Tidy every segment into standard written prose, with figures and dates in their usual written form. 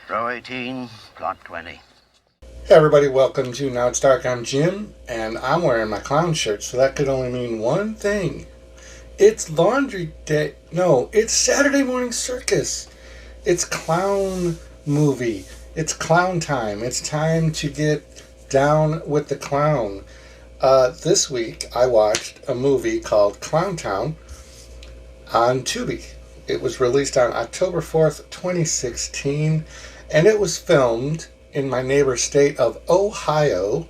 Row 18, plot 20. Hey everybody, welcome to Now It's Dark. I'm Jim, and I'm wearing my clown shirt, so that could only mean one thing. It's laundry day. No, it's Saturday Morning Circus. It's clown movie. It's clown time. It's time to get down with the clown. This week, I watched a movie called Clown Town on Tubi. It was released on October 4th, 2016, and it was filmed in my neighbor state of Ohio.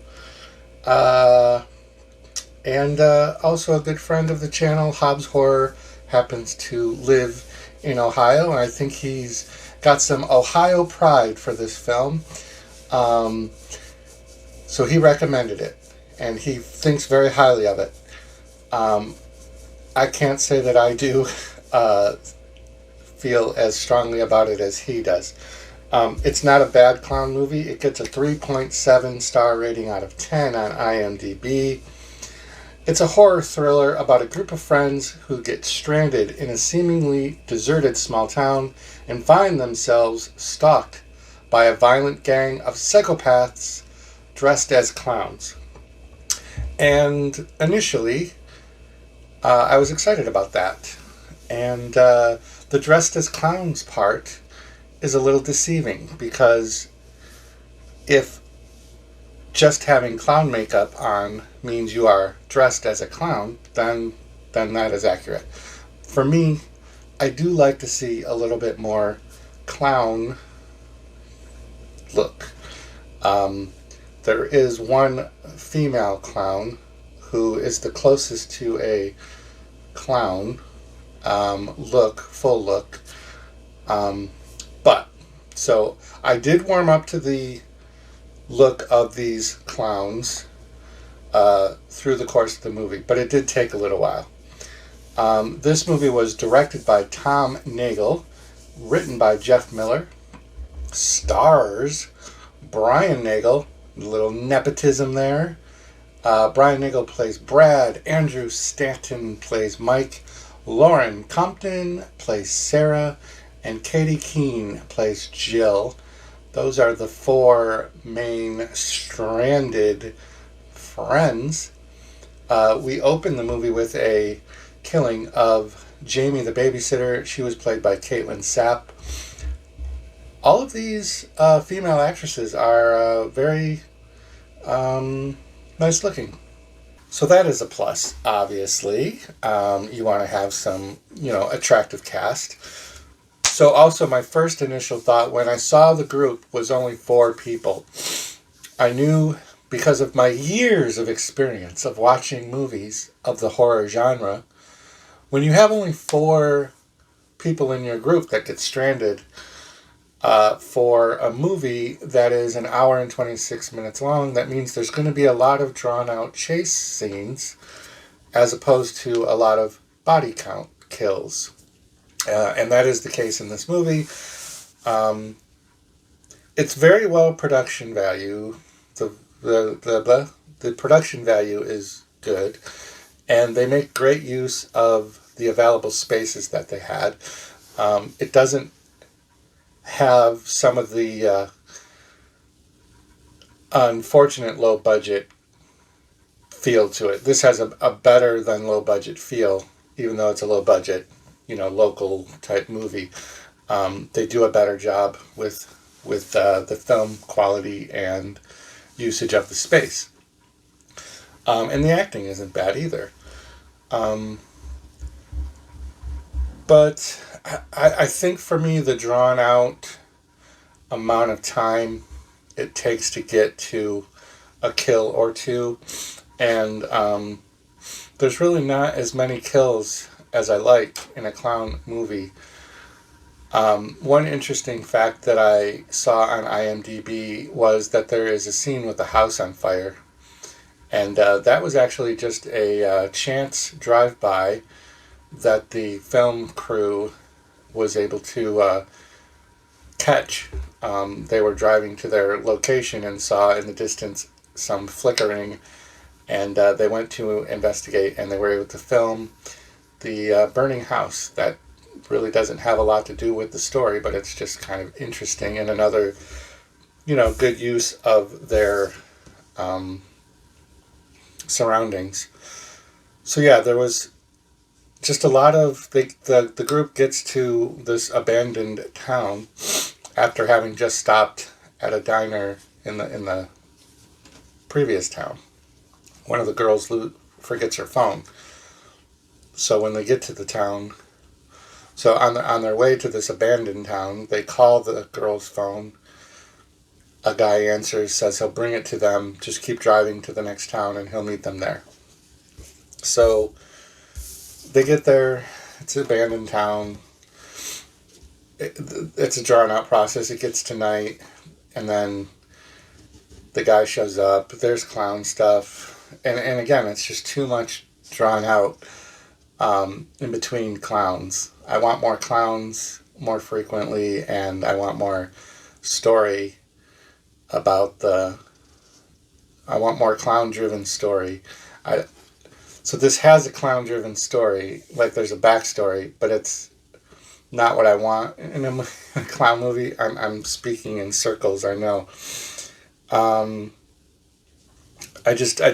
And also a good friend of the channel, Hobbs Horror, happens to live in Ohio, and I think he's got some Ohio pride for this film. So he recommended it, and he thinks very highly of it. I can't say that I do feel as strongly about it as he does. It's not a bad clown movie. It gets a 3.7 star rating out of 10 on IMDb. It's a horror thriller about a group of friends who get stranded in a seemingly deserted small town and find themselves stalked by a violent gang of psychopaths dressed as clowns. And initially, I was excited about that. And the dressed as clowns part is a little deceiving, because if just having clown makeup on means you are dressed as a clown, then that is accurate. For me, I do like to see a little bit more clown look. There is one female clown who is the closest to a clown full look. So I did warm up to the look of these clowns through the course of the movie, but it did take a little while. This movie was directed by Tom Nagel, written by Jeff Miller, stars Brian Nagel, a little nepotism there. Brian Nagel plays Brad, Andrew Stanton plays Mike, Lauren Compton plays Sarah, and Katie Keene plays Jill. Those are the four main stranded friends. We open the movie with a killing of Jamie the babysitter. She was played by Caitlin Sapp. All of these female actresses are very nice looking. So that is a plus, obviously. You want to have some, attractive cast. So also my first initial thought when I saw the group was only 4 people. I knew, because of my years of experience of watching movies of the horror genre, when you have only 4 people in your group that get stranded for a movie that is an hour and 26 minutes long, that means there's going to be a lot of drawn out chase scenes as opposed to a lot of body count kills. And that is the case in this movie. It's very well production value. The production value is good, and they make great use of the available spaces that they had. It doesn't have some of the unfortunate low budget feel to it. This has a better than low budget feel, even though it's a low budget, local type movie. They do a better job with the film quality and usage of the space. And the acting isn't bad either. But I think for me, the drawn out amount of time it takes to get to a kill or two, and there's really not as many kills as I like in a clown movie. One interesting fact that I saw on IMDb was that there is a scene with a house on fire, and that was actually just a chance drive-by that the film crew was able to catch. They were driving to their location and saw in the distance some flickering, and they went to investigate, and they were able to film the burning house that really doesn't have a lot to do with the story, but it's just kind of interesting and another, good use of their surroundings. So yeah, there was just a lot of the group gets to this abandoned town after having just stopped at a diner in the previous town. One of the girls forgets her phone. So when they get to the town, so on their way to this abandoned town, they call the girl's phone. A guy answers, says he'll bring it to them. Just keep driving to the next town and he'll meet them there. So they get there. It's an abandoned town. It's a drawn out process. It gets to night, and then the guy shows up. There's clown stuff. And again, it's just too much drawn out in between clowns. I want more clowns more frequently, and I want more story about I want more clown-driven story. So this has a clown-driven story, like there's a backstory, but it's not what I want in a clown movie. I'm speaking in circles, I know. I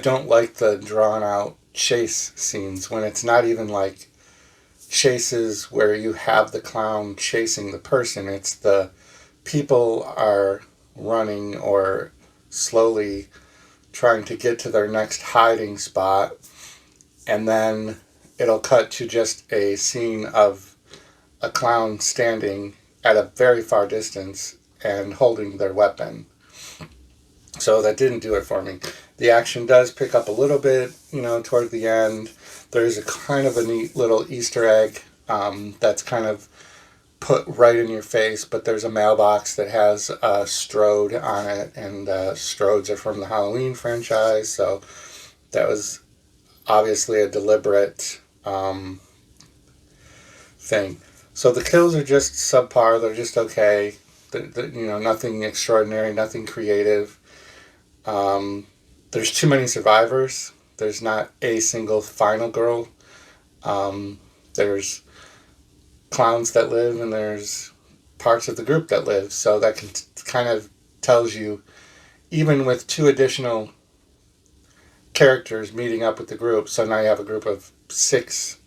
don't like the drawn-out chase scenes when it's not even like chases where you have the clown chasing the person. It's the people are running or slowly trying to get to their next hiding spot, and then it'll cut to just a scene of a clown standing at a very far distance and holding their weapon. So that didn't do it for me. The action does pick up a little bit, toward the end. There's a kind of a neat little Easter egg that's kind of put right in your face, but there's a mailbox that has a Strode on it, and Strodes are from the Halloween franchise, so that was obviously a deliberate thing. So the kills are just subpar. They're just okay. Nothing extraordinary, nothing creative. There's too many survivors. There's not a single final girl. There's clowns that live, and there's parts of the group that live. So that kind of tells you, even with 2 additional characters meeting up with the group, so now you have a group of 6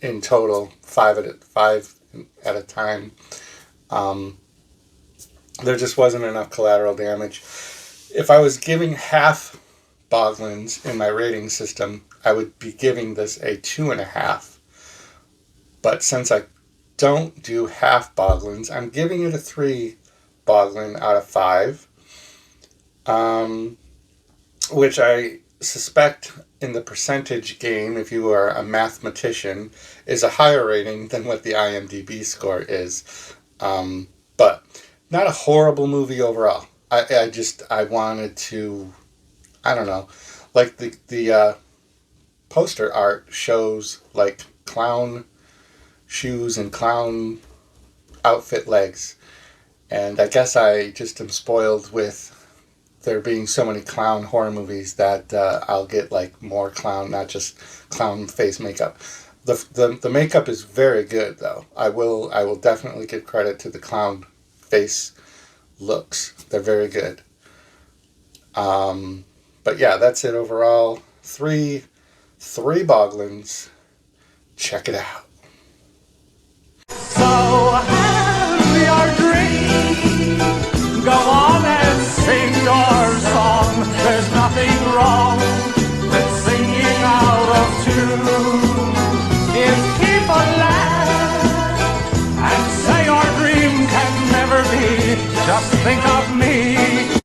in total, 5 at a time. There just wasn't enough collateral damage. If I was giving half Boglins in my rating system, I would be giving this a 2.5. But since I don't do half Boglins, I'm giving it a 3 Boglin out of 5. Which I suspect in the percentage game, if you are a mathematician, is a higher rating than what the IMDb score is. But not a horrible movie overall. I wanted to, I don't know, like the poster art shows like clown shoes and clown outfit legs. And I guess I just am spoiled with there being so many clown horror movies that I'll get like more clown, not just clown face makeup. The makeup is very good though. I will definitely give credit to the clown face looks. They're very good. But yeah, that's it overall. 3 Boglins. Check it out. So have your dream. Go on and sing your song. There's nothing wrong with singing out of tune. If people laugh and say your dream can never be, just think of